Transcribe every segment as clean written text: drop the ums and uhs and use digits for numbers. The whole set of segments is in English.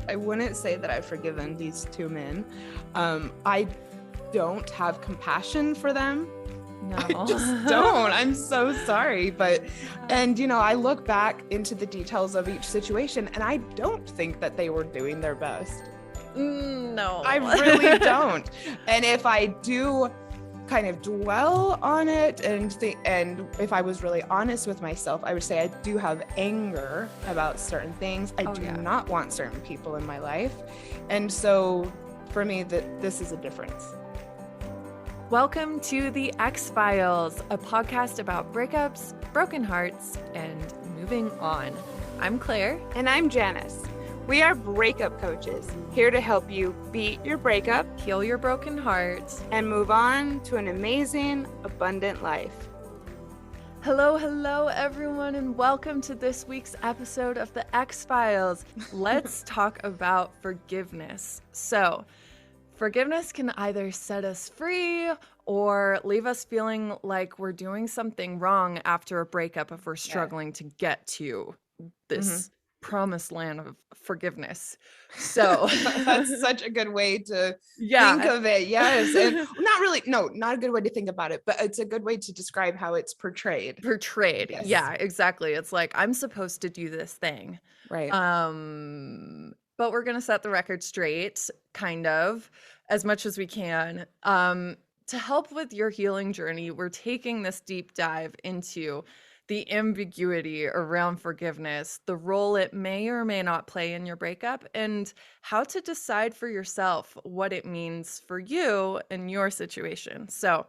I wouldn't say that I've forgiven these two men. I don't have compassion for them. No. I just don't. I'm so sorry. But, and I look back into the details of each situation and I don't think that they were doing their best. No. I really don't. And if I do kind of dwell on it and if I was really honest with myself, I would say I do have anger about certain things. I do not want certain people in my life. And so for me, this is a difference. Welcome to the X-Files, a podcast about breakups, broken hearts, and moving on. I'm Claire. And I'm Janice. We are breakup coaches, here to help you beat your breakup, Heal your broken heart, and move on to an amazing, abundant life. Hello, everyone, and welcome to this week's episode of the X-Files. Let's talk about forgiveness. So, forgiveness can either set us free or leave us feeling like we're doing something wrong after a breakup if we're struggling to get to this promised land of forgiveness. So that's such a good way to think of it. Yes. And not a good way to think about it, but it's a good way to describe how it's portrayed. Yes. Yeah, exactly. It's like, I'm supposed to do this thing. Right. But we're going to set the record straight, kind of, as much as we can. To help with your healing journey, we're taking this deep dive into the ambiguity around forgiveness, the role it may or may not play in your breakup, and how to decide for yourself what it means for you in your situation. So,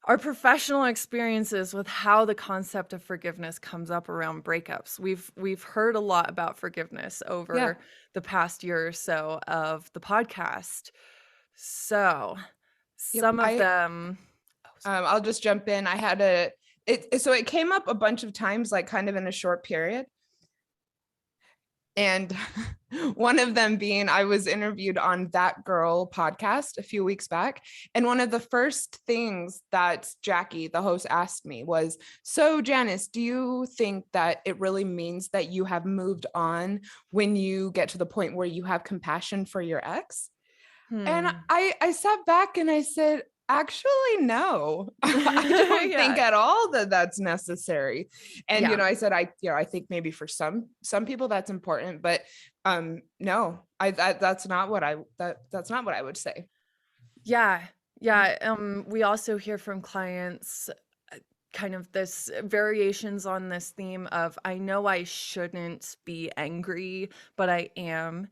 our professional experiences with how the concept of forgiveness comes up around breakups. We've heard a lot about forgiveness over the past year or so of the podcast. So, some of them. I'll just jump in. I had so it came up a bunch of times, like kind of in a short period. And one of them being, I was interviewed on That Girl podcast a few weeks back. And one of the first things that Jackie, the host, asked me was, so Janice, do you think that it really means that you have moved on when you get to the point where you have compassion for your ex? And I sat back and I said, actually, no, I don't think at all that that's necessary. And, I said, I think maybe for some people that's important, but no, that's not what I would say. Yeah. We also hear from clients kind of this variations on this theme of, I know I shouldn't be angry, but I am.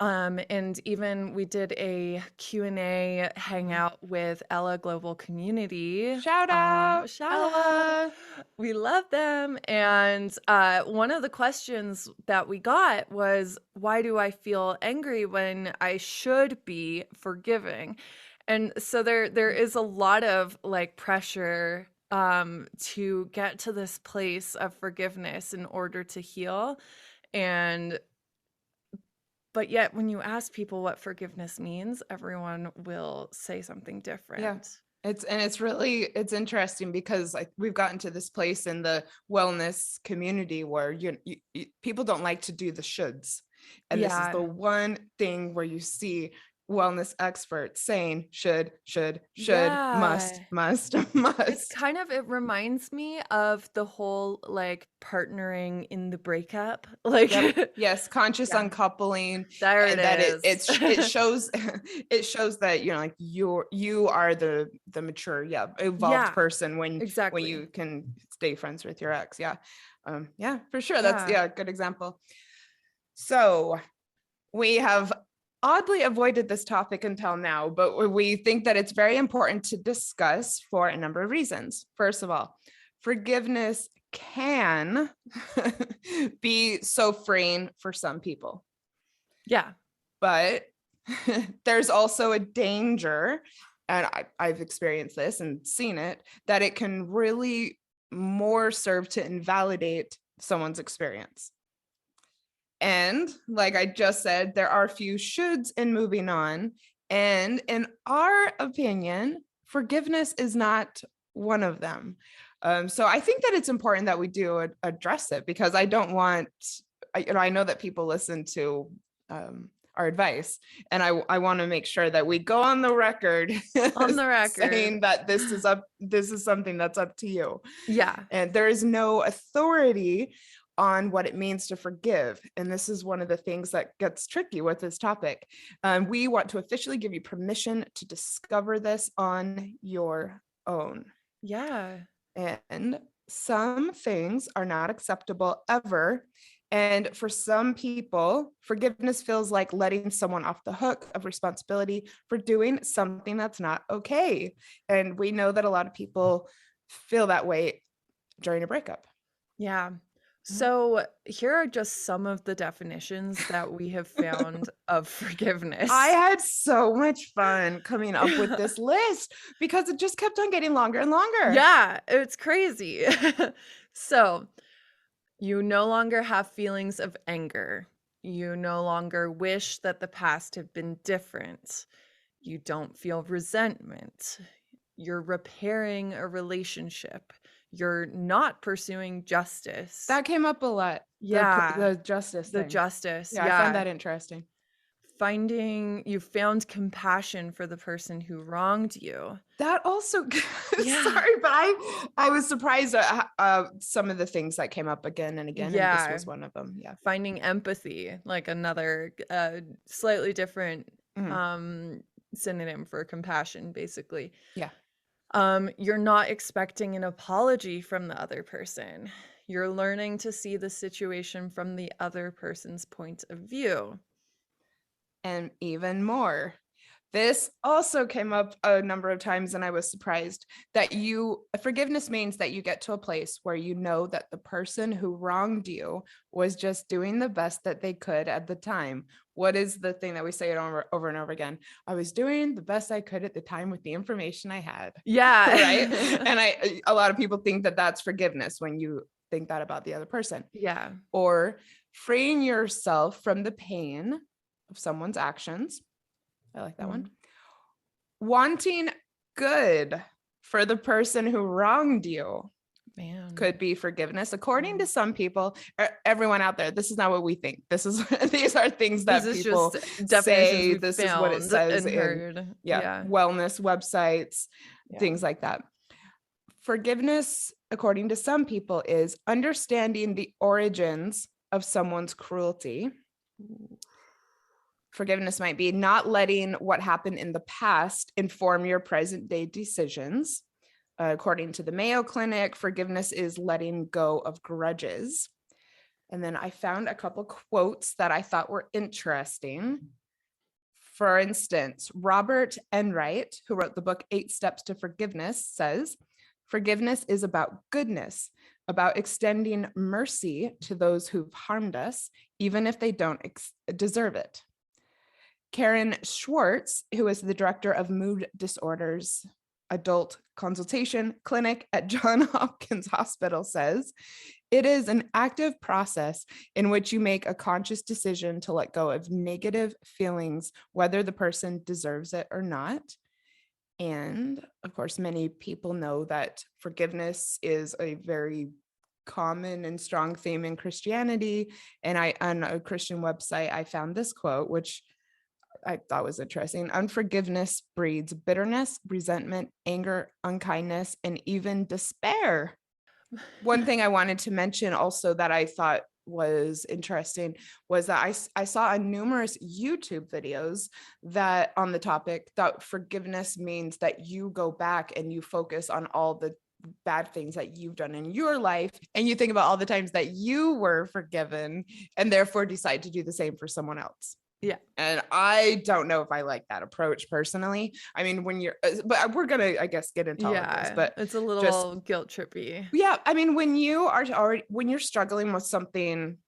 And even we did a Q&A hangout with Ella Global Community. Shout out. We love them. And one of the questions that we got was, why do I feel angry when I should be forgiving? And so there is a lot of like pressure to get to this place of forgiveness in order to heal. But yet, when you ask people what forgiveness means, everyone will say something different. Yeah. It's interesting because we've gotten to this place in the wellness community where you people don't like to do the shoulds. And this is the one thing where you see wellness experts saying should, must. It's kind of, it reminds me of the whole like partnering in the breakup, like yes, conscious uncoupling. There it is. It shows that like you are the mature, evolved person when you can stay friends with your ex. For sure. That's a good example. So we have oddly avoided this topic until now, but we think that it's very important to discuss for a number of reasons. First of all, forgiveness can be so freeing for some people. Yeah. But there's also a danger, and I've experienced this and seen it, that it can really more serve to invalidate someone's experience. And like I just said, there are a few shoulds in moving on. And in our opinion, forgiveness is not one of them. So I think that it's important that we do address it, because I don't want, I know that people listen to our advice. And I want to make sure that we go on the record saying that this is something that's up to you. Yeah. And there is no authority on what it means to forgive. And this is one of the things that gets tricky with this topic. We want to officially give you permission to discover this on your own. Yeah. And some things are not acceptable ever. And for some people, forgiveness feels like letting someone off the hook of responsibility for doing something that's not okay. And we know that a lot of people feel that way during a breakup. Yeah. So here are just some of the definitions that we have found of forgiveness. I had so much fun coming up with this list because it just kept on getting longer and longer. Yeah, it's crazy. So you no longer have feelings of anger. You no longer wish that the past had been different. You don't feel resentment. You're repairing a relationship. You're not pursuing justice. That came up a lot. Yeah. The justice thing. The justice. Yeah, I found that interesting. You found compassion for the person who wronged you. That also, sorry, but I was surprised at some of the things that came up again and again. Yeah. And this was one of them. Yeah. Finding empathy, like another slightly different synonym for compassion, basically. Yeah. You're not expecting an apology from the other person. You're learning to see the situation from the other person's point of view. And even more. This also came up a number of times, and I was surprised that forgiveness means that you get to a place where you know that the person who wronged you was just doing the best that they could at the time. What is the thing that we say it over and over again? I was doing the best I could at the time with the information I had. Yeah. Right. And a lot of people think that that's forgiveness when you think that about the other person. Yeah. Or freeing yourself from the pain of someone's actions. I like that one. Wanting good for the person who wronged you. Man. Could be forgiveness. According to some people, everyone out there, this is not what we think. These are things that people say. This is what it says in wellness websites, things like that. Forgiveness, according to some people, is understanding the origins of someone's cruelty. Forgiveness might be not letting what happened in the past inform your present day decisions. According to the Mayo Clinic, forgiveness is letting go of grudges. And then I found a couple quotes that I thought were interesting. For instance, Robert Enright, who wrote the book 8 Steps to Forgiveness, says, forgiveness is about goodness, about extending mercy to those who've harmed us, even if they don't deserve it. Karen Schwartz, who is the director of Mood Disorders Adult Consultation Clinic at Johns Hopkins Hospital, says, it is an active process in which you make a conscious decision to let go of negative feelings, whether the person deserves it or not. And of course, many people know that forgiveness is a very common and strong theme in Christianity. And on a Christian website, I found this quote, which I thought was interesting. Unforgiveness breeds bitterness, resentment, anger, unkindness, and even despair. One thing I wanted to mention also that I thought was interesting was that I saw on numerous YouTube videos that on the topic that forgiveness means that you go back and you focus on all the bad things that you've done in your life and you think about all the times that you were forgiven and therefore decide to do the same for someone else. Yeah. And I don't know if I like that approach personally. I mean, but we're going to, I guess, get into all of this, but it's a little guilt trippy. Yeah. I mean, when you're struggling with something,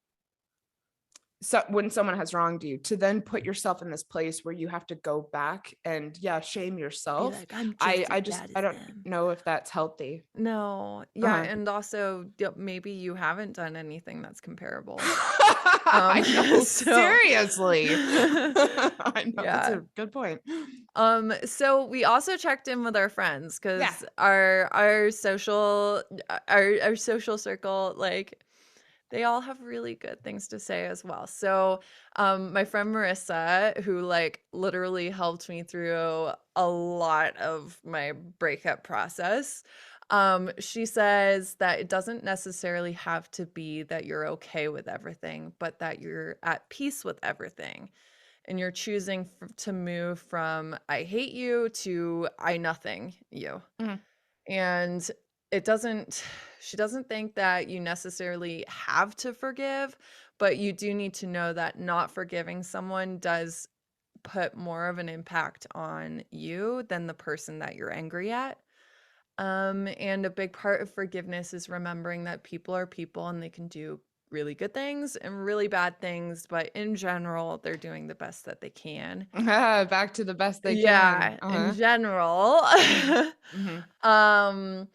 so when someone has wronged you, to then put yourself in this place where you have to go back and shame yourself. Like, I don't know if that's healthy. No. Yeah. And also maybe you haven't done anything that's comparable. I know, seriously. I know, that's a good point. So we also checked in with our friends because our social circle, like, They all have really good things to say as well. So, my friend Marissa, who like literally helped me through a lot of my breakup process, she says that it doesn't necessarily have to be that you're okay with everything, but that you're at peace with everything. And you're choosing to move from I hate you to I nothing you. Mhm. And she doesn't think that you necessarily have to forgive, but you do need to know that not forgiving someone does put more of an impact on you than the person that you're angry at. And a big part of forgiveness is remembering that people are people and they can do really good things and really bad things, but in general, they're doing the best that they can. Back to the best they Yeah, can. in general. Mhm.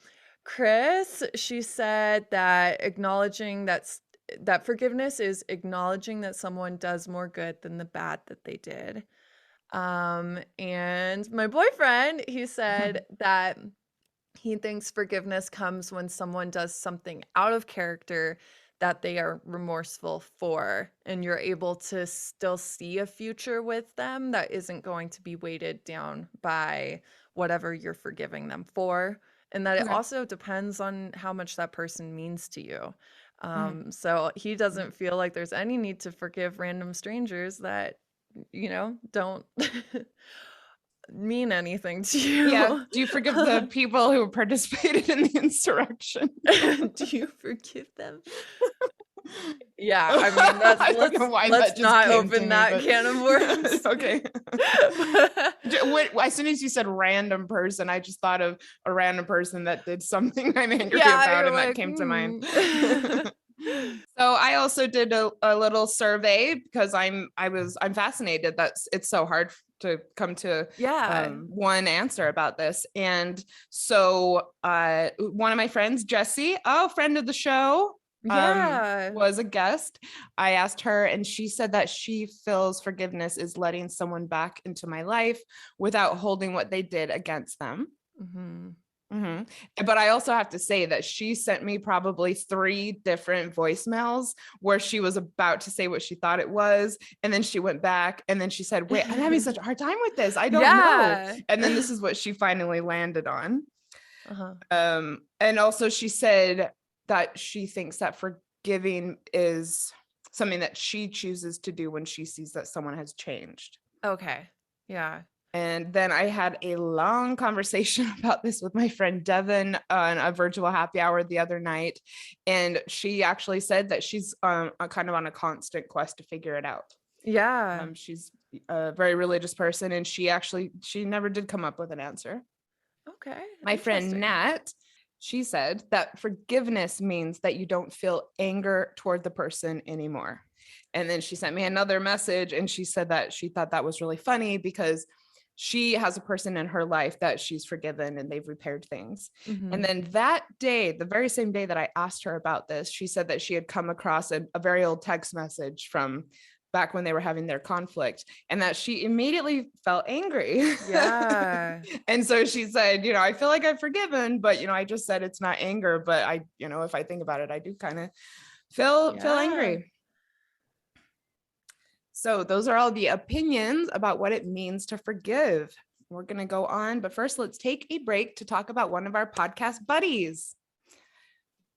Chris, she said that acknowledging that forgiveness is acknowledging that someone does more good than the bad that they did. And my boyfriend, he said that he thinks forgiveness comes when someone does something out of character that they are remorseful for, and you're able to still see a future with them that isn't going to be weighted down by whatever you're forgiving them for. And that it Okay. also depends on how much that person means to you. Mhm. So he doesn't feel like there's any need to forgive random strangers that, don't mean anything to Yeah. you. Do you forgive the people who participated in the insurrection? Do you forgive them? Yeah, I mean, I don't know why let's that just not came to open me, that but can of worms. okay. As soon as you said random person, I just thought of a random person that did something I'm angry Yeah, about, you're and that like, came to mind. So I also did a little survey because I'm fascinated that it's so hard to come to Yeah. one answer about this. And so one of my friends, Jessie, friend of the show, Yeah. was a guest. I asked her, and she said that she feels forgiveness is letting someone back into my life without holding what they did against them. But I also have to say that she sent me probably 3 different voicemails where she was about to say what she thought it was. And then she went back and then she said, wait, I'm having such a hard time with this. I don't know. And then this is what she finally landed on. And also she said that she thinks that forgiving is something that she chooses to do when she sees that someone has changed. Okay. Yeah. And then I had a long conversation about this with my friend Devin on a virtual happy hour the other night. And she actually said that she's kind of on a constant quest to figure it out. Yeah. She's a very religious person, and she never did come up with an answer. Okay. My friend Nat, she said that forgiveness means that you don't feel anger toward the person anymore. And then she sent me another message, and she said that she thought that was really funny because she has a person in her life that she's forgiven and they've repaired things. And then that day, the very same day that I asked her about this, she said that she had come across a very old text message from back when they were having their conflict, and that she immediately felt angry. Yeah. And so she said, I feel like I've forgiven, but, I just said it's not anger, but I, if I think about it, I do kind of feel angry. So those are all the opinions about what it means to forgive. We're going to go on, but first let's take a break to talk about one of our podcast buddies.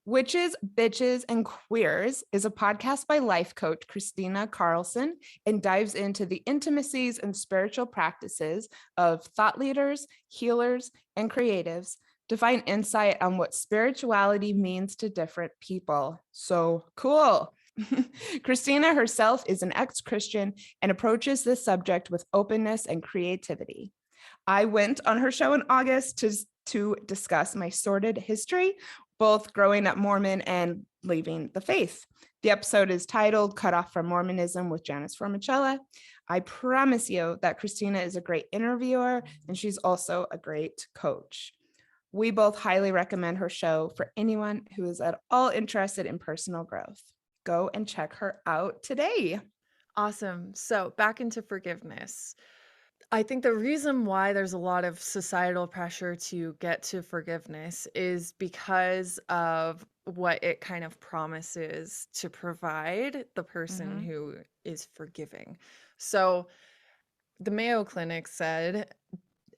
Witches, Bitches, and Queers is a podcast by life coach Christina Carlson and dives into the intimacies and spiritual practices of thought leaders, healers, and creatives to find insight on what spirituality means to different people. So cool. Christina herself is an ex-Christian and approaches this subject with openness and creativity. I went on her show in August to discuss my sordid history, both growing up Mormon and leaving the faith. The episode is titled Cut Off from Mormonism with Janice Formicella. I promise you that Christina is a great interviewer, and she's also a great coach. We both highly recommend her show for anyone who is at all interested in personal growth. Go and check her out today. Awesome. So back into forgiveness. I think the reason why there's a lot of societal pressure to get to forgiveness is because of what it kind of promises to provide the person who is forgiving. So the Mayo Clinic said,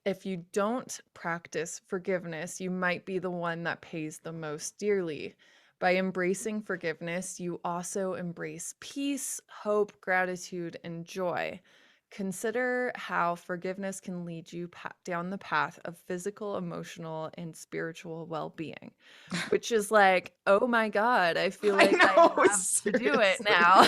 if you don't practice forgiveness, you might be the one that pays the most dearly. By embracing forgiveness, you also embrace peace, hope, gratitude, and joy. Consider how forgiveness can lead you down the path of physical, emotional, and spiritual well-being, which is like, oh my God, I feel like I have to do it now.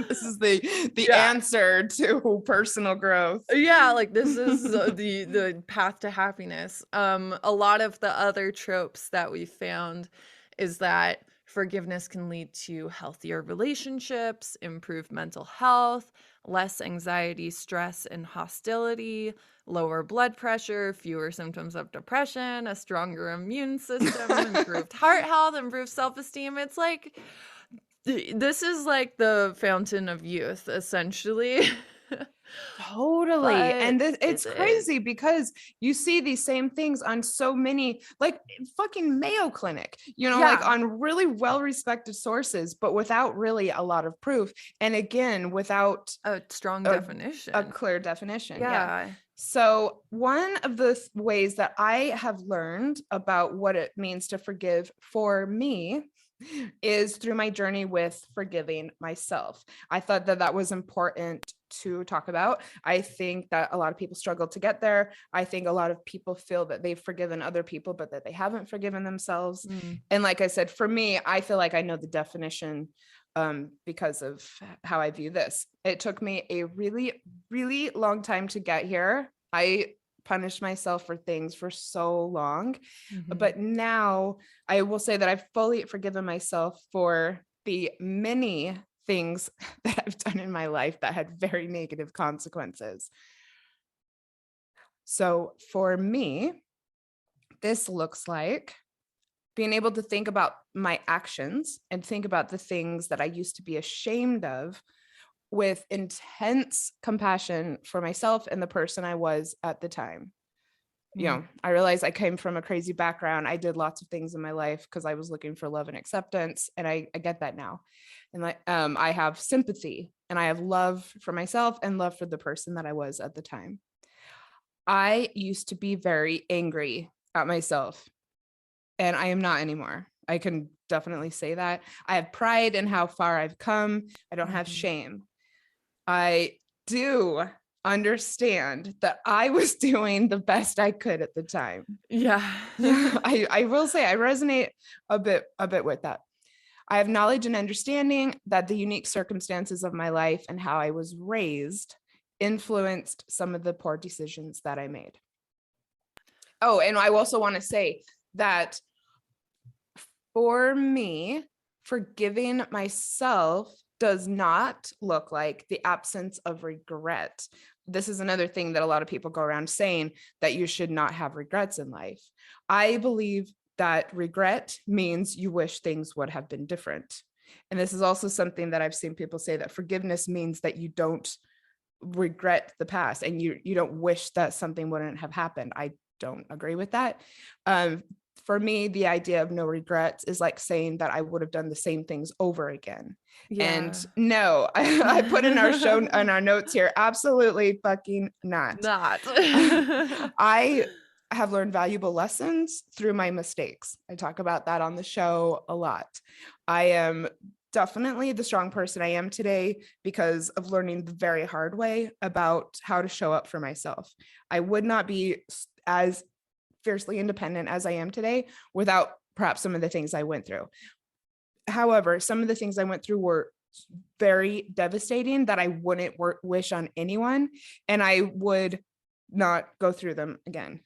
This is the answer to personal growth. Yeah, like this is the path to happiness. A lot of the other tropes that we found is that forgiveness can lead to healthier relationships, improved mental health, less anxiety, stress, and hostility, lower blood pressure, fewer symptoms of depression, a stronger immune system, improved heart health, improved self-esteem. It's like, this is like the fountain of youth, essentially. Totally. And it's crazy because you see these same things on so many, like fucking Mayo Clinic, like on really well-respected sources, but without really a lot of proof. And again, without a strong definition, a clear definition. Yeah. So one of the ways that I have learned about what it means to forgive for me is through my journey with forgiving myself. I thought that that was important to talk about. I think that a lot of people struggle to get there. I think a lot of people feel that they've forgiven other people, but that they haven't forgiven themselves. And like I said, for me, I feel like I know the definition because of how I view this. It took me a really, really long time to get here. I punished myself for things for so long, but now I will say that I've fully forgiven myself for the many things that I've done in my life that had very negative consequences. So for me, this looks like being able to think about my actions and think about the things that I used to be ashamed of with intense compassion for myself and the person I was at the time. I realized I came from a crazy background. I did lots of things in my life because I was looking for love and acceptance. And I get that now. And I have sympathy and I have love for myself and love for the person that I was at the time. I used to be very angry at myself and I am not anymore. I can definitely say that. I have pride in how far I've come. I don't have shame. I do understand that I was doing the best I could at the time. I will say I resonate a bit with that. I have knowledge and understanding that the unique circumstances of my life and how I was raised influenced some of the poor decisions that I made. Oh, and I also want to say that for me, forgiving myself does not look like the absence of regret. This is another thing that a lot of people go around saying, that you should not have regrets in life. I believe that regret means you wish things would have been different. And this is also something that I've seen people say, that forgiveness means that you don't regret the past and you don't wish that something wouldn't have happened. I don't agree with that. For me, the idea of no regrets is like saying that I would have done the same things over again. And no, I put in our notes here, absolutely fucking not. I have learned valuable lessons through my mistakes. I talk about that on the show a lot. I am definitely the strong person I am today because of learning the very hard way about how to show up for myself. I would not be as fiercely independent as I am today without perhaps some of the things I went through. However, some of the things I went through were very devastating that I wouldn't wish on anyone, and I would not go through them again.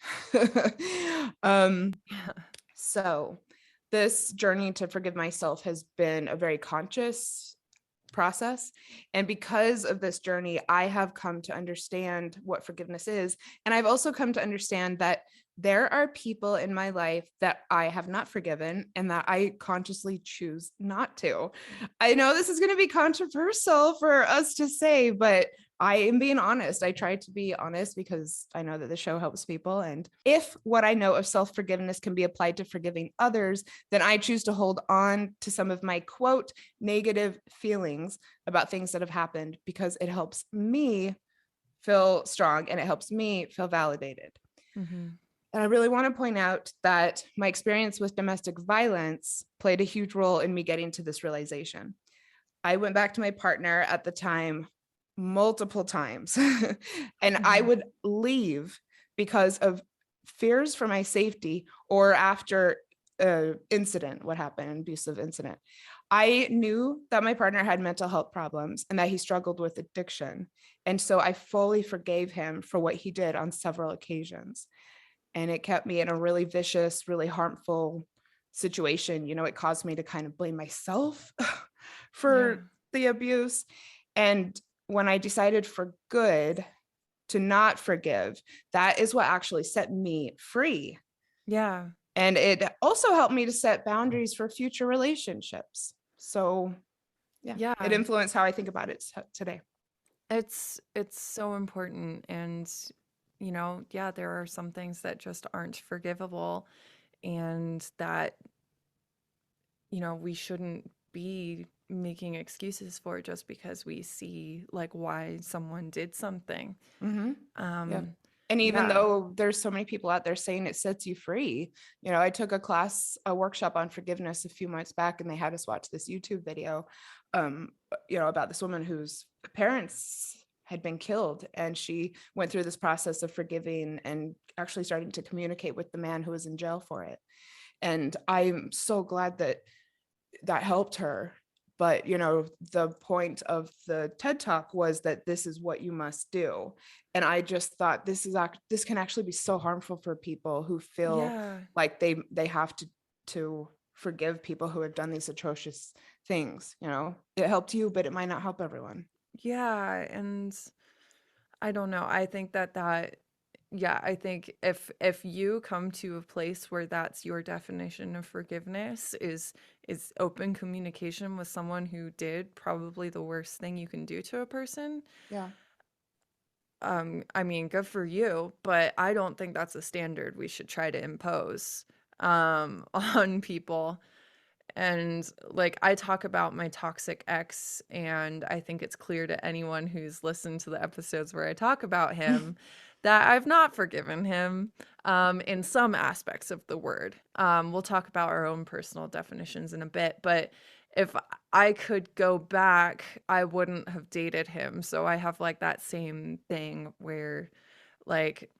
So this journey to forgive myself has been a very conscious process. And because of this journey, I have come to understand what forgiveness is. And I've also come to understand that there are people in my life that I have not forgiven and that I consciously choose not to. I know this is going to be controversial for us to say, but I am being honest. I try to be honest because I know that the show helps people. And if what I know of self-forgiveness can be applied to forgiving others, then I choose to hold on to some of my quote negative feelings about things that have happened because it helps me feel strong and it helps me feel validated. Mm-hmm. And I really want to point out that my experience with domestic violence played a huge role in me getting to this realization. I went back to my partner at the time multiple times and I would leave because of fears for my safety or after incident, what happened, an abusive incident. I knew that my partner had mental health problems and that he struggled with addiction. And so I fully forgave him for what he did on several occasions. And it kept me in a really vicious, really harmful situation. You know, it caused me to kind of blame myself for the abuse. And when I decided for good to not forgive, that is what actually set me free. Yeah. And it also helped me to set boundaries for future relationships. So yeah, it influenced how I think about it today. It's so important. And, you know, there are some things that just aren't forgivable and that, you know, we shouldn't be making excuses for just because we see like why someone did something. Mm-hmm. And even though there's so many people out there saying it sets you free, you know, I took a workshop on forgiveness a few months back, and they had us watch this YouTube video, you know, about this woman whose parents had been killed, and she went through this process of forgiving and actually starting to communicate with the man who was in jail for it. And I'm so glad that helped her. But, you know, the point of the TED Talk was that this is what you must do. And I just thought this can actually be so harmful for people who feel like they have to forgive people who have done these atrocious things. You know, it helped you, but it might not help everyone. Yeah. And I don't know. I think that I think if you come to a place where that's your definition of forgiveness is open communication with someone who did probably the worst thing you can do to a person. Yeah. I mean, good for you, but I don't think that's a standard we should try to impose on people. And like I talk about my toxic ex, and I think it's clear to anyone who's listened to the episodes where I talk about him that I've not forgiven him in some aspects of the word. We'll talk about our own personal definitions in a bit, but if I could go back, I wouldn't have dated him. So I have like that same thing where like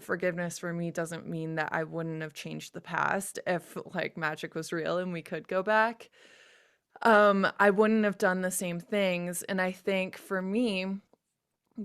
forgiveness for me doesn't mean that I wouldn't have changed the past if like magic was real and we could go back. I wouldn't have done the same things. And I think for me,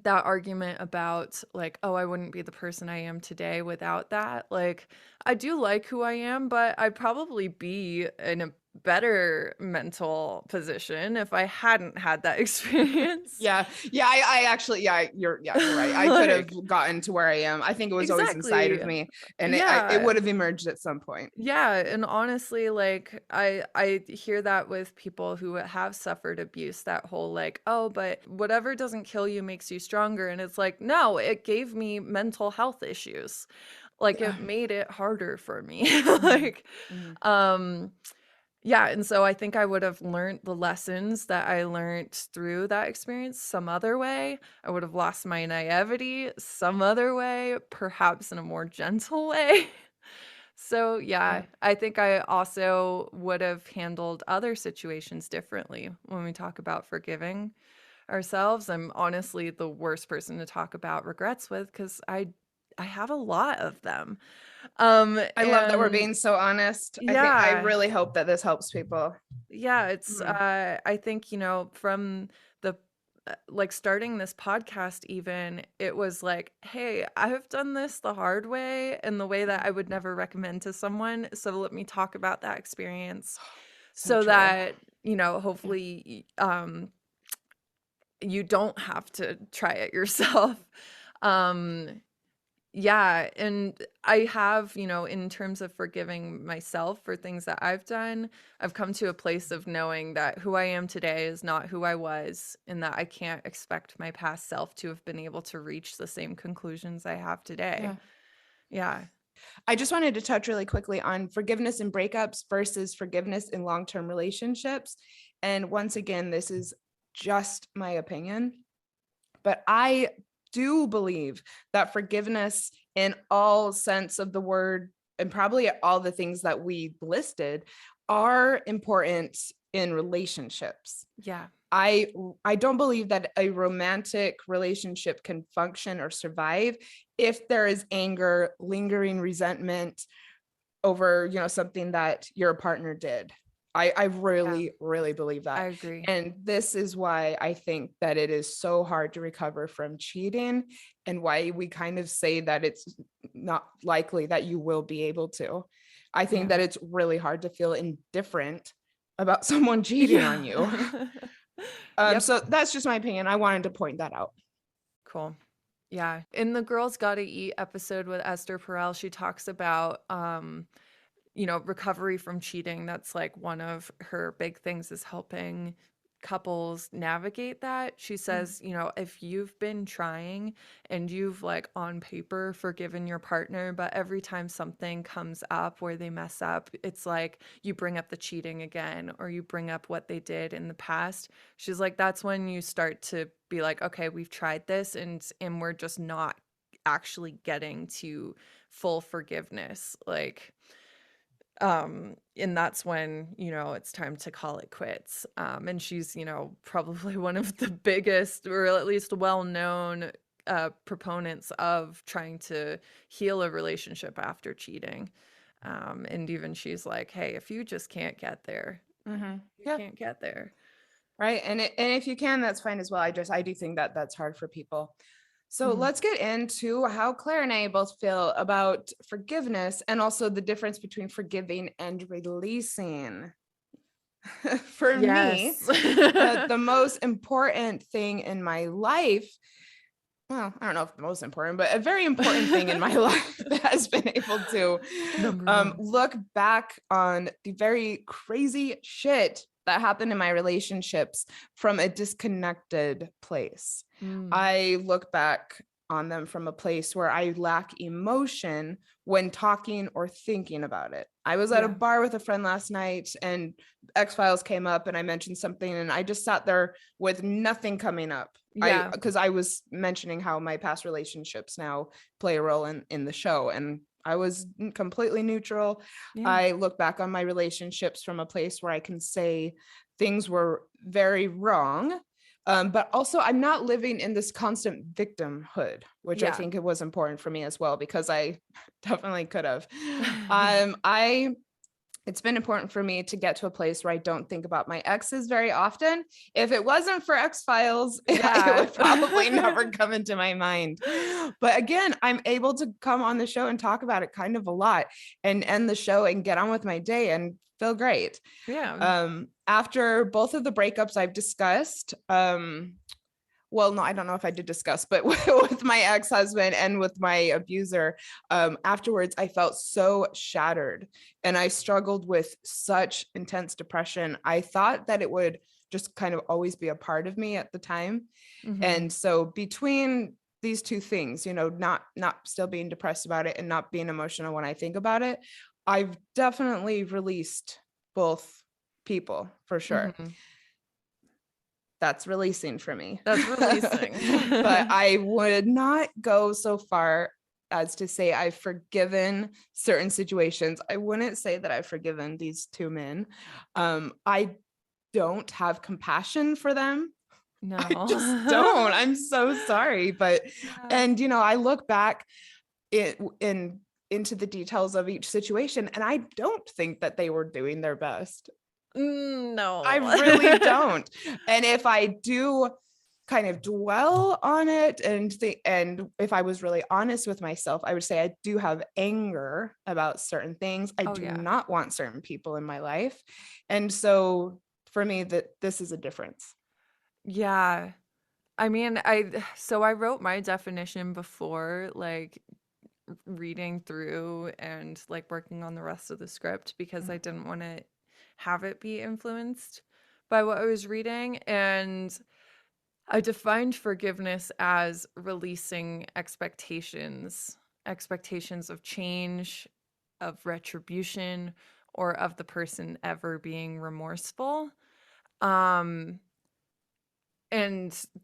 that argument about like, oh, I wouldn't be the person I am today without that. Like, I do like who I am, but I'd probably be in a better mental position if I hadn't had that experience. I actually, you're right. I could have gotten to where I am. I think it was always inside of me, and it would have emerged at some point. Yeah, and honestly, like I hear that with people who have suffered abuse, that whole like, oh, but whatever doesn't kill you makes you stronger, and it's like, no, it gave me mental health issues. Like it made it harder for me. Like yeah, and so I think I would have learned the lessons that I learned through that experience some other way. I would have lost my naivety some other way, perhaps in a more gentle way. So yeah, I think I also would have handled other situations differently when we talk about forgiving ourselves. I'm honestly the worst person to talk about regrets with because I have a lot of them. I love that we're being so honest. Yeah. I really hope that this helps people. Yeah, it's I think, you know, from the like starting this podcast even, it was like, hey, I have done this the hard way and the way that I would never recommend to someone. So let me talk about that experience so that, you know, hopefully you don't have to try it yourself. Yeah, and I have, in terms of forgiving myself for things that I've done, I've come to a place of knowing that who I am today is not who I was, and that I can't expect my past self to have been able to reach the same conclusions I have today. Yeah. I just wanted to touch really quickly on forgiveness in breakups versus forgiveness in long-term relationships. And once again, this is just my opinion, but I do believe that forgiveness in all sense of the word, and probably all the things that we listed, are important in relationships. Yeah. I don't believe that a romantic relationship can function or survive if there is anger, lingering resentment over, something that your partner did. I really, really believe that. I agree. And this is why I think that it is so hard to recover from cheating, and why we kind of say that it's not likely that you will be able to. I think that it's really hard to feel indifferent about someone cheating on you. So that's just my opinion. I wanted to point that out. Cool. Yeah. In the Girls Gotta Eat episode with Esther Perel, she talks about, recovery from cheating. That's like one of her big things, is helping couples navigate that. She says, if you've been trying and you've like on paper forgiven your partner, but every time something comes up where they mess up, it's like you bring up the cheating again, or you bring up what they did in the past. She's like, that's when you start to be like, okay, we've tried this and we're just not actually getting to full forgiveness. Like, and that's when, it's time to call it quits. And she's, probably one of the biggest, or at least well-known, proponents of trying to heal a relationship after cheating. And even she's like, hey, if you just can't get there, you can't get there. Right. And if you can, that's fine as well. I do think that that's hard for people. So let's get into how Claire and I both feel about forgiveness, and also the difference between forgiving and releasing. For me, the most important thing in my life, well, I don't know if the most important, but a very important thing in my life that has been able to look back on the very crazy shit that happened in my relationships from a disconnected place. I look back on them from a place where I lack emotion when talking or thinking about it. I was at a bar with a friend last night, and X-Files came up, and I mentioned something, and I just sat there with nothing coming up. Because I was mentioning how my past relationships now play a role in the show, and I was completely neutral. I look back on my relationships from a place where I can say things were very wrong, but also I'm not living in this constant victimhood, which I think it was important for me as well, because I definitely could have. It's been important for me to get to a place where I don't think about my exes very often. If it wasn't for X-Files, it would probably never come into my mind. But again, I'm able to come on the show and talk about it kind of a lot, and end the show and get on with my day and feel great. After both of the breakups I've discussed, well, no, I don't know if I did discuss, but with my ex-husband and with my abuser, afterwards, I felt so shattered, and I struggled with such intense depression. I thought that it would just kind of always be a part of me at the time. And so between these two things, not still being depressed about it and not being emotional when I think about it, I've definitely released both people for sure. That's releasing for me. That's releasing. But I would not go so far as to say I've forgiven certain situations. I wouldn't say that I've forgiven these two men. I don't have compassion for them. No. I just don't. I'm so sorry. But, and, I look back into the details of each situation, and I don't think that they were doing their best. No, I really don't. And if I do kind of dwell on it and if I was really honest with myself, I would say I do have anger about certain things. I do not want certain people in my life. And so for me, this is a difference. Yeah. I mean, I wrote my definition before, like, reading through and like working on the rest of the script because I didn't want to have it be influenced by what I was reading. And I defined forgiveness as releasing expectations of change, of retribution, or of the person ever being remorseful. And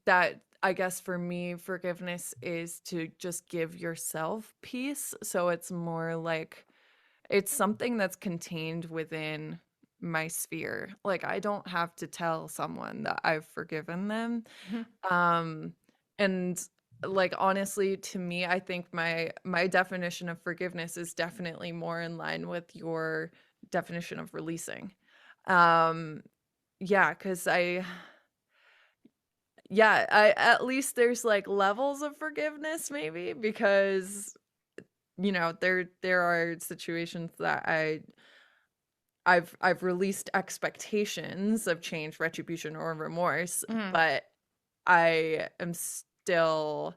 that, I guess for me, forgiveness is to just give yourself peace. So it's more like it's something that's contained within my sphere. Like I don't have to tell someone that I've forgiven them. And like honestly, to me, I think my definition of forgiveness is definitely more in line with your definition of releasing. Yeah, because I at least there's like levels of forgiveness maybe, because there are situations that I've released expectations of change, retribution, or remorse, but I am still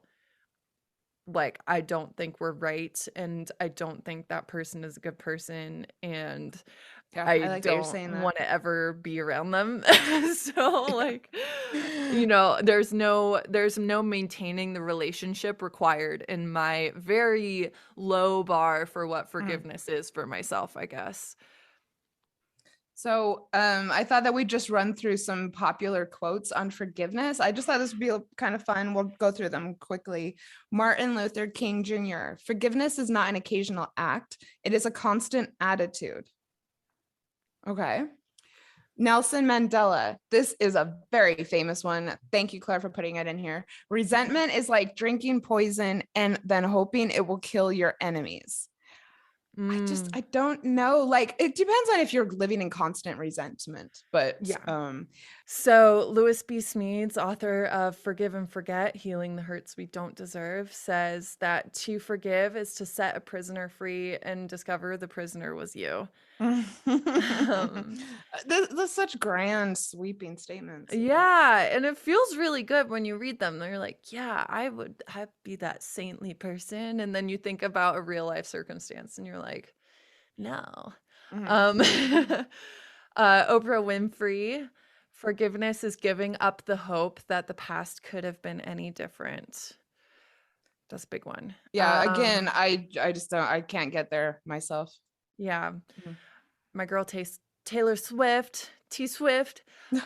like, I don't think we're right, and I don't think that person is a good person, and I I like that you're don't saying that. want to ever be around them. So like, there's no maintaining the relationship required in my very low bar for what forgiveness is for myself, I guess. So I thought that we'd just run through some popular quotes on forgiveness. I just thought this would be kind of fun. We'll go through them quickly. Martin Luther King Jr. Forgiveness is not an occasional act. It is a constant attitude. Okay. Nelson Mandela. This is a very famous one. Thank you, Claire, for putting it in here. Resentment is like drinking poison and then hoping it will kill your enemies. I don't know. Like, it depends on if you're living in constant resentment, but yeah. So Louis B. Smedes, author of Forgive and Forget, Healing the Hurts We Don't Deserve, says that to forgive is to set a prisoner free and discover the prisoner was you. That's such grand, sweeping statements. Yeah, and it feels really good when you read them. They're like, yeah, I'd be that saintly person. And then you think about a real life circumstance and you're like, no. Oprah Winfrey, forgiveness is giving up the hope that the past could have been any different. That's a big one. Yeah, again, I just don't, I can't get there myself. Yeah. My girl Taylor Swift, T Swift. She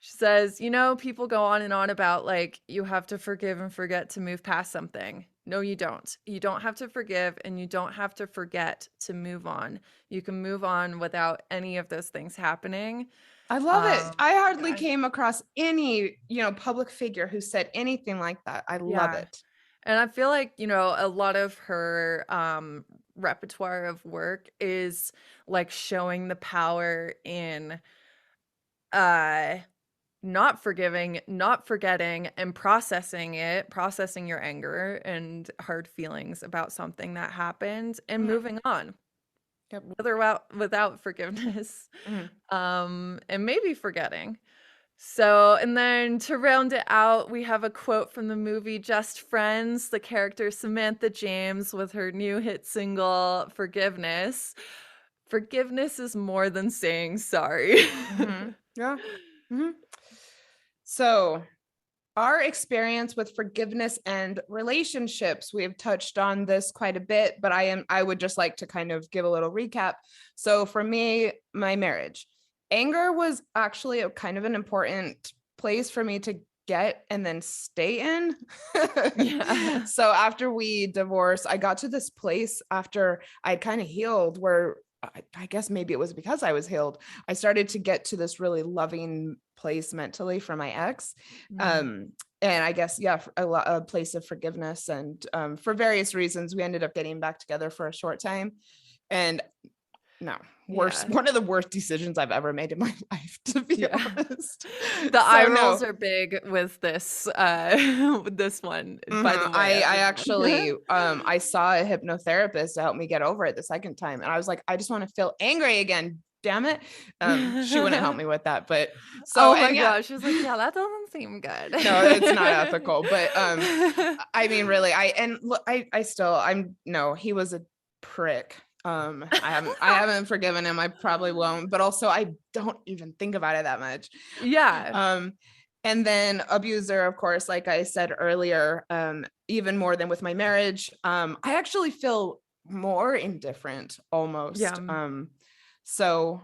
says, people go on and on about like, you have to forgive and forget to move past something. No, you don't. You don't have to forgive and you don't have to forget to move on. You can move on without any of those things happening. I love it. I hardly came across any, public figure who said anything like that. I love it. And I feel like, a lot of her repertoire of work is like showing the power in not forgiving, not forgetting, and processing your anger and hard feelings about something that happened and moving on. Yep. Without forgiveness, and maybe forgetting. So, and then to round it out, we have a quote from the movie Just Friends, the character Samantha James with her new hit single, Forgiveness. Forgiveness is more than saying sorry. Yeah. So our experience with forgiveness and relationships, we have touched on this quite a bit, but I would just like to kind of give a little recap. So for me, my marriage, anger was actually a kind of an important place for me to get and then stay in. Yeah. So after we divorced, I got to this place after I kind of healed where I guess maybe it was because I was healed. I started to get to this really loving place mentally for my ex. And I guess, a place of forgiveness. And for various reasons, we ended up getting back together for a short time. And one of the worst decisions I've ever made in my life, to be honest. The eye rolls are big with this this one, by the way. I actually I saw a hypnotherapist to help me get over it the second time, and I was like, I just want to feel angry again. damn it. She wouldn't help me with that, but oh my gosh, she was like, yeah, that doesn't seem good. No, it's not ethical, but I mean, really, he was a prick. I haven't forgiven him. I probably won't, but also I don't even think about it that much. Yeah. And then abuser, of course, like I said earlier, even more than with my marriage, I actually feel more indifferent almost. Yeah. So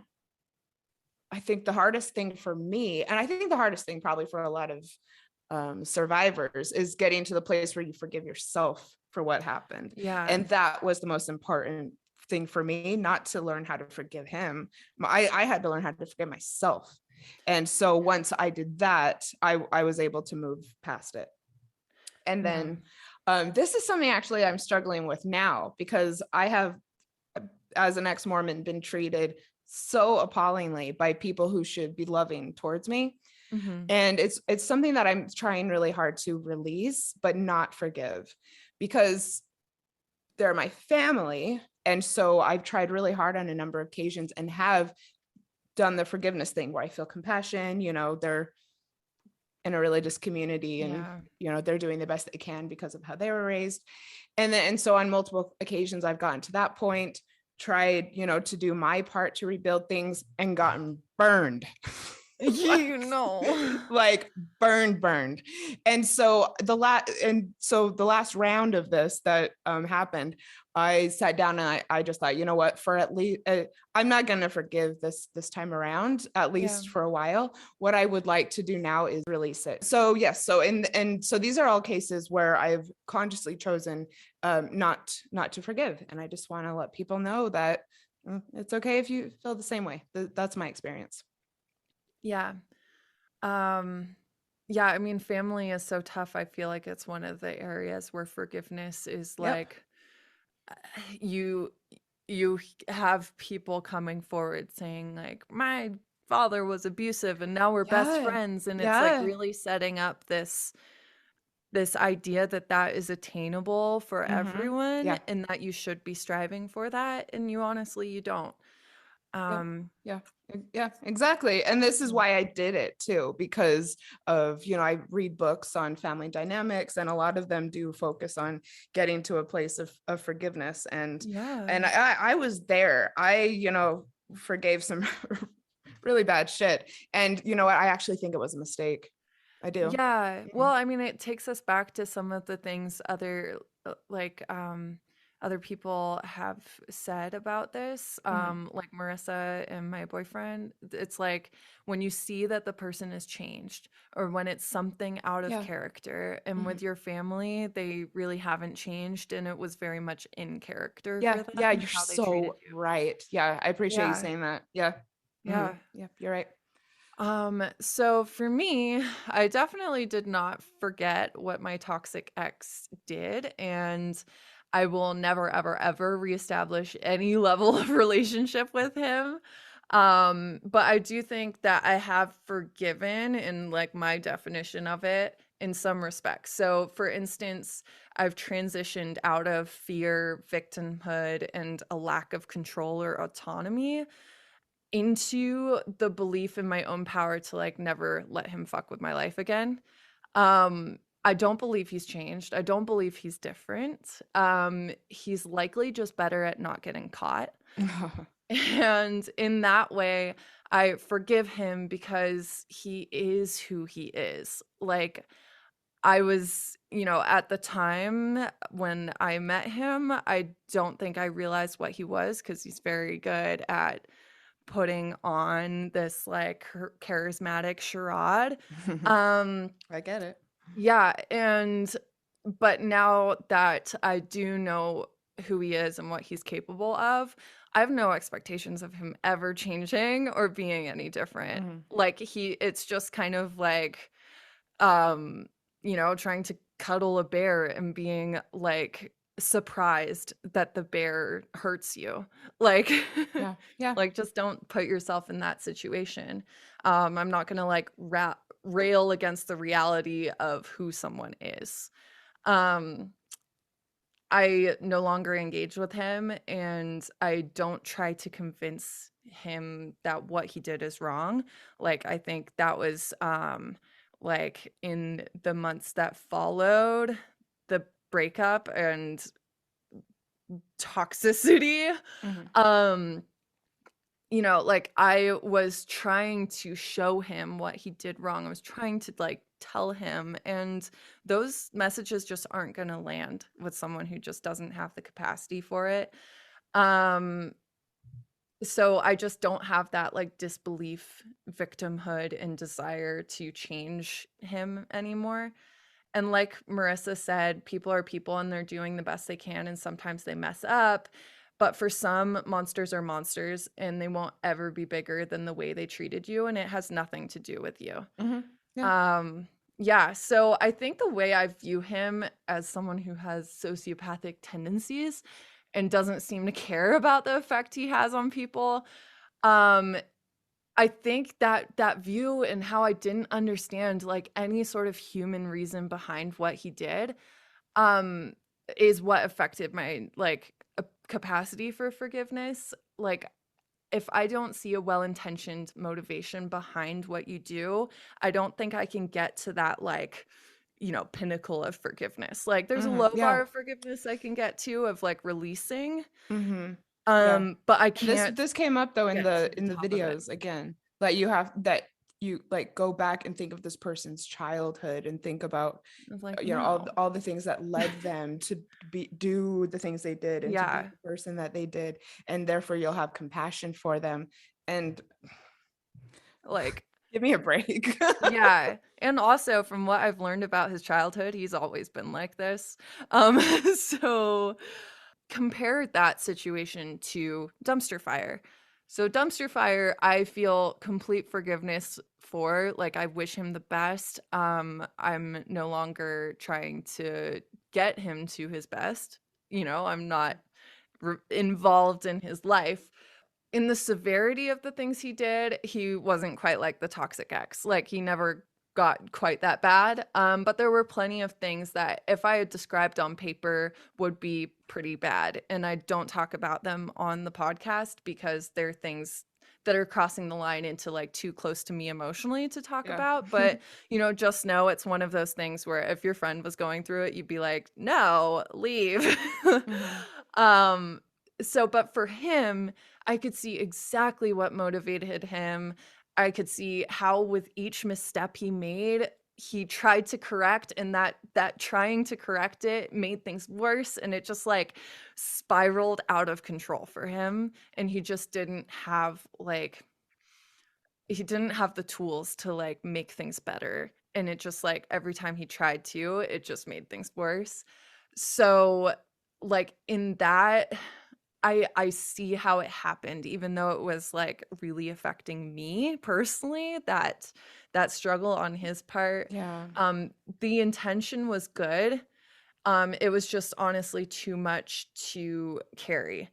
I think the hardest thing for me, and I think the hardest thing probably for a lot of survivors, is getting to the place where you forgive yourself for what happened. Yeah. And that was the most important thing for me, not to learn how to forgive him. I had to learn how to forgive myself. And so once I did that, I was able to move past it. And then this is something actually I'm struggling with now, because I have, as an ex-Mormon, been treated so appallingly by people who should be loving towards me. Mm-hmm. And it's something that I'm trying really hard to release, but not forgive, because they're my family. And so I've tried really hard on a number of occasions and have done the forgiveness thing where I feel compassion, they're in a religious community and, they're doing the best they can because of how they were raised. And so on multiple occasions, I've gotten to that point, tried, to do my part to rebuild things, and gotten burned. like burned. And so the last round of this that happened, I sat down and I just thought, you know what, for at least I'm not going to forgive this time around, at least for a while. What I would like to do now is release it. So yes, and so these are all cases where I've consciously chosen not to forgive, and I just want to let people know that it's okay if you feel the same way. That's my experience. Yeah. Yeah, I mean, family is so tough. I feel like it's one of the areas where forgiveness is like you have people coming forward saying like, my father was abusive and now we're best friends, and it's like really setting up this idea that is attainable for everyone, and that you should be striving for that, and you don't. Yeah, exactly. And this is why I did it too, because of, I read books on family dynamics, and a lot of them do focus on getting to a place of forgiveness. And I was there. I forgave some really bad shit. And you know what? I actually think it was a mistake. I do. Yeah. Well, I mean, it takes us back to some of the things other people have said about this, like Marissa and my boyfriend. It's like when you see that the person has changed, or when it's something out of character, and with your family, they really haven't changed, and it was very much in character for them. Yeah, you're so right. Yeah, I appreciate you saying that. Yeah. Yeah. Yeah, you're right. So for me, I definitely did not forget what my toxic ex did, and I will never, ever, ever reestablish any level of relationship with him. But I do think that I have forgiven in like my definition of it in some respects. So for instance, I've transitioned out of fear, victimhood, and a lack of control or autonomy into the belief in my own power to like never let him fuck with my life again. I don't believe he's changed. I don't believe he's different. He's likely just better at not getting caught. And in that way, I forgive him because he is who he is. Like, I was, at the time when I met him, I don't think I realized what he was, because he's very good at putting on this like charismatic charade. I get it. Yeah, but now that I do know who he is and what he's capable of, I have no expectations of him ever changing or being any different. Like it's just kind of like trying to cuddle a bear and being like surprised that the bear hurts you. Like like just don't put yourself in that situation. I'm not gonna like rail against the reality of who someone is. I no longer engage with him, and I don't try to convince him that what he did is wrong. Like, I think that was like in the months that followed the breakup and toxicity, Mhm. you know, like, I was trying to show him what he did wrong. I was trying to, like, tell him, and those messages just aren't gonna land with someone who just doesn't have the capacity for it. Um, so I just don't have that, like, disbelief, victimhood, and desire to change him anymore. And like Marissa said, people are people and they're doing the best they can, and sometimes they mess up. But for some, monsters are monsters and they won't ever be bigger than the way they treated you, and it has nothing to do with you. Yeah. Yeah, so I think the way I view him as someone who has sociopathic tendencies and doesn't seem to care about the effect he has on people, um, I think that view and how I didn't understand, like, any sort of human reason behind what he did, um, is what affected my, like, capacity for forgiveness. Like, if I don't see a well-intentioned motivation behind what you do, I don't think I can get to that, like, you know, pinnacle of forgiveness. Like, there's a low bar Yeah. of forgiveness I can get to, of, like, releasing, Yeah. but I And this can't this came up though in get to the the top of it. videos again. That you like go back and think of this person's childhood and think about I was like, all "No." all the things that led them to do the things they did and to be Yeah. the person that they did, and therefore you'll have compassion for them. And Like, give me a break. yeah, and also from what I've learned about his childhood, he's always been like this. So compare that situation to dumpster fire. So dumpster fire, I feel complete forgiveness for. Like, I wish him the best. I'm no longer trying to get him to his best. You know, I'm not involved in his life. In the severity of the things he did, he wasn't quite like the toxic ex. Like, he never got quite that bad. But there were plenty of things that, if I had described on paper, would be pretty bad. And I don't talk about them on the podcast because they're things that are crossing the line into, like, too close to me emotionally to talk Yeah. about. But, you know, just know it's one of those things where if your friend was going through it, you'd be like, no, leave. So, but for him, I could see exactly what motivated him. I could see how with each misstep he made, he tried to correct, and that trying to correct it made things worse, and it just, like, spiraled out of control for him, and he just didn't have, like, he didn't have the tools to, like, make things better, and it just, like, every time he tried to, it just made things worse. So, like, in that, I see how it happened, even though it was, like, really affecting me personally, that struggle on his part. Yeah. The intention was good. It was just honestly too much to carry.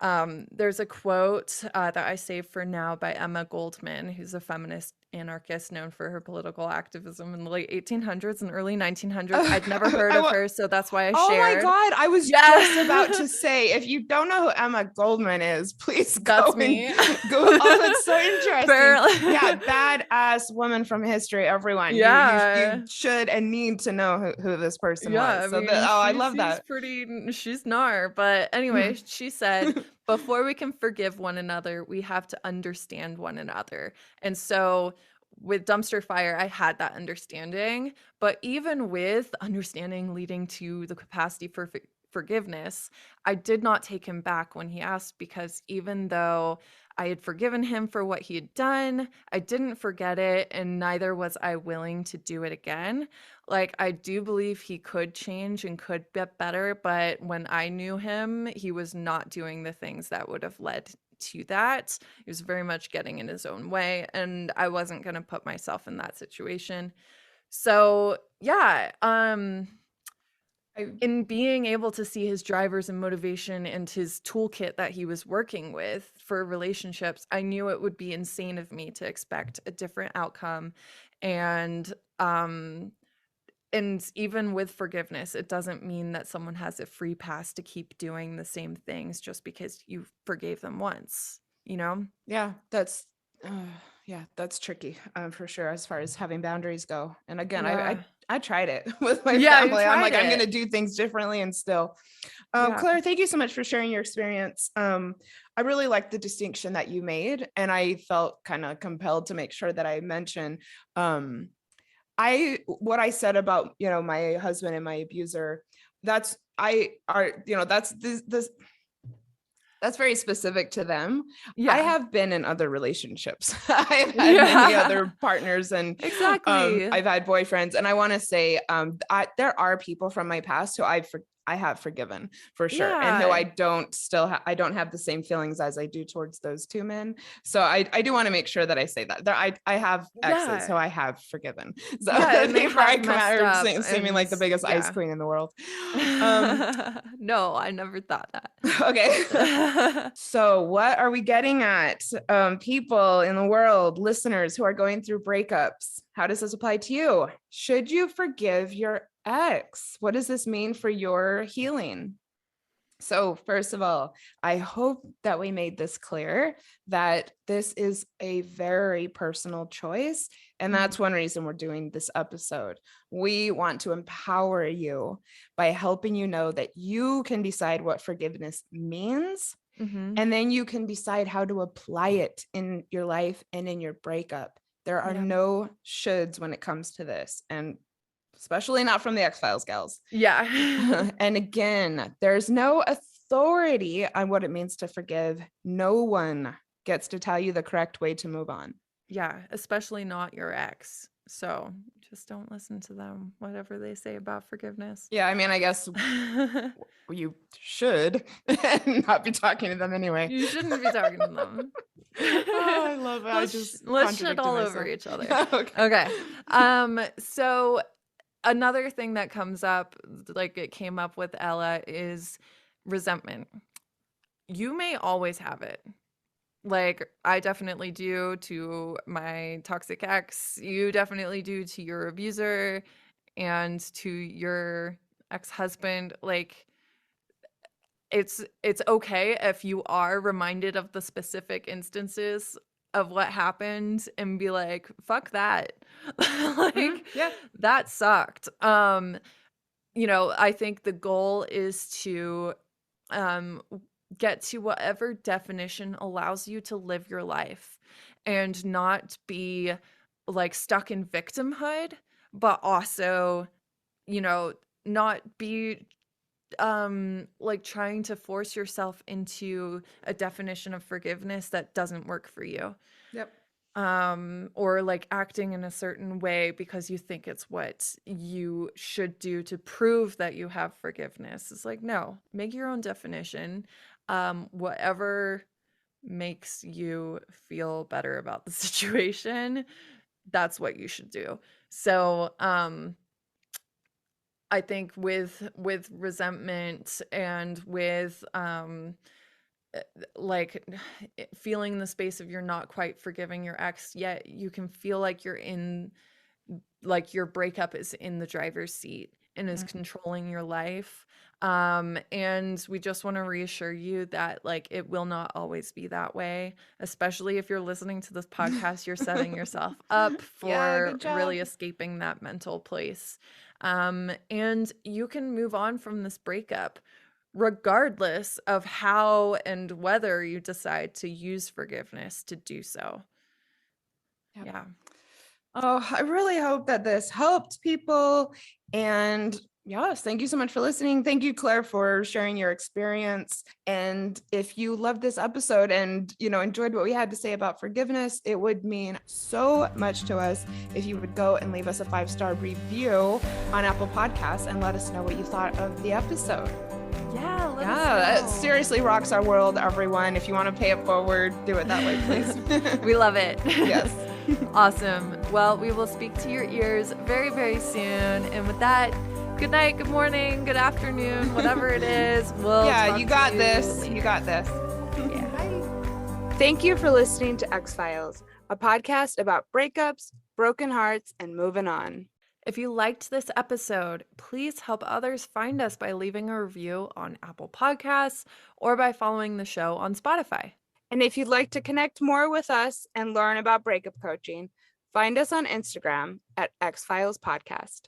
There's a quote that I saved for now by Emma Goldman, who's a feminist anarchist known for her political activism in the late 1800s and early 1900s. I'd never heard of her, so that's why I Oh my shared. God, I was just about to say, if you don't know who Emma Goldman is, please go That's me. Go. Oh, that's so interesting. Barely. Yeah, badass woman from history, everyone. Yeah. You should and need to know who this person Yeah, was. I So mean, I she love seems that. she's gnar. But anyway, she said, before we can forgive one another, we have to understand one another. And so with dumpster fire, I had that understanding. But even with understanding leading to the capacity for forgiveness, I did not take him back when he asked, because even though I had forgiven him for what he had done, I didn't forget it, and neither was I willing to do it again. Like, I do believe he could change and could get better, but when I knew him, he was not doing the things that would have led to that. He was very much getting in his own way, and I wasn't going to put myself in that situation. So, yeah, in being able to see his drivers and motivation and his toolkit that he was working with for relationships, I knew it would be insane of me to expect a different outcome. And And even with forgiveness, it doesn't mean that someone has a free pass to keep doing the same things just because you forgave them once, you know? Yeah, that's tricky for sure as far as having boundaries go. And again, I tried it with my family. I'm like, I'm going to do things differently, and still. Claire, thank you so much for sharing your experience. I really liked the distinction that you made, and I felt kind of compelled to make sure that I mention what I said about, my husband and my abuser. That's very specific to them. I have been in other relationships. I've had many other partners, and exactly. I've had boyfriends, and I want to say there are people from my past who I have forgiven for sure, and who I don't have the same feelings as I do towards those two men. So I do want to make sure that I say that I have exes who I have forgiven. So before I come out here seeming like the biggest ice queen in the world. No, I never thought that. Okay. So what are we getting at? People in the world, listeners who are going through breakups, how does this apply to you? Should you forgive your ex? What does this mean for your healing? So first of all, I hope that we made this clear that this is a very personal choice. And that's one reason we're doing this episode. We want to empower you by helping you know that you can decide what forgiveness means. And then you can decide how to apply it in your life and in your breakup. There are no shoulds when it comes to this. And especially not from the X-Files gals. Yeah. And again, there's no authority on what it means to forgive. No one gets to tell you the correct way to move on. Yeah, especially not your ex. So just don't listen to them, whatever they say about forgiveness. Yeah, I mean, I guess you should not be talking to them anyway. You shouldn't be talking to them. Oh, I love it. Let's shit all over each other. Okay. So another thing that comes up, like it came up with Ella, is resentment. You may always have it. Like I definitely do to my toxic ex. You definitely do to your abuser and to your ex-husband. Like it's okay if you are reminded of the specific instances of what happened and be like, fuck that. Like, that sucked. I think the goal is to get to whatever definition allows you to live your life and not be like stuck in victimhood, but also, not be like trying to force yourself into a definition of forgiveness that doesn't work for you. Or like acting in a certain way because you think it's what you should do to prove that you have forgiveness. It's like, no, make your own definition. Whatever makes you feel better about the situation, that's what you should do. So, I think with resentment and with like feeling the space of you're not quite forgiving your ex yet, you can feel like you're in, like your breakup is in the driver's seat and is controlling your life. And we just want to reassure you that like it will not always be that way, especially if you're listening to this podcast. You're setting yourself up for really escaping that mental place. And you can move on from this breakup regardless of how and whether you decide to use forgiveness to do so. Yeah. Oh, I really hope that this helped people. And yes, thank you so much for listening. Thank you, Claire, for sharing your experience. And if you loved this episode and, enjoyed what we had to say about forgiveness, it would mean so much to us if you would go and leave us a 5-star review on Apple Podcasts and let us know what you thought of the episode. Yeah, let us know. That seriously rocks our world, everyone. If you want to pay it forward, do it that way, please. We love it. Yes. Awesome. Well, we will speak to your ears very, very soon. And with that, good night, good morning, good afternoon, whatever it is. You got this. You got this. Yeah. Bye. Thank you for listening to X-Files, a podcast about breakups, broken hearts, and moving on. If you liked this episode, please help others find us by leaving a review on Apple Podcasts or by following the show on Spotify. And if you'd like to connect more with us and learn about breakup coaching, find us on Instagram at X Files Podcast.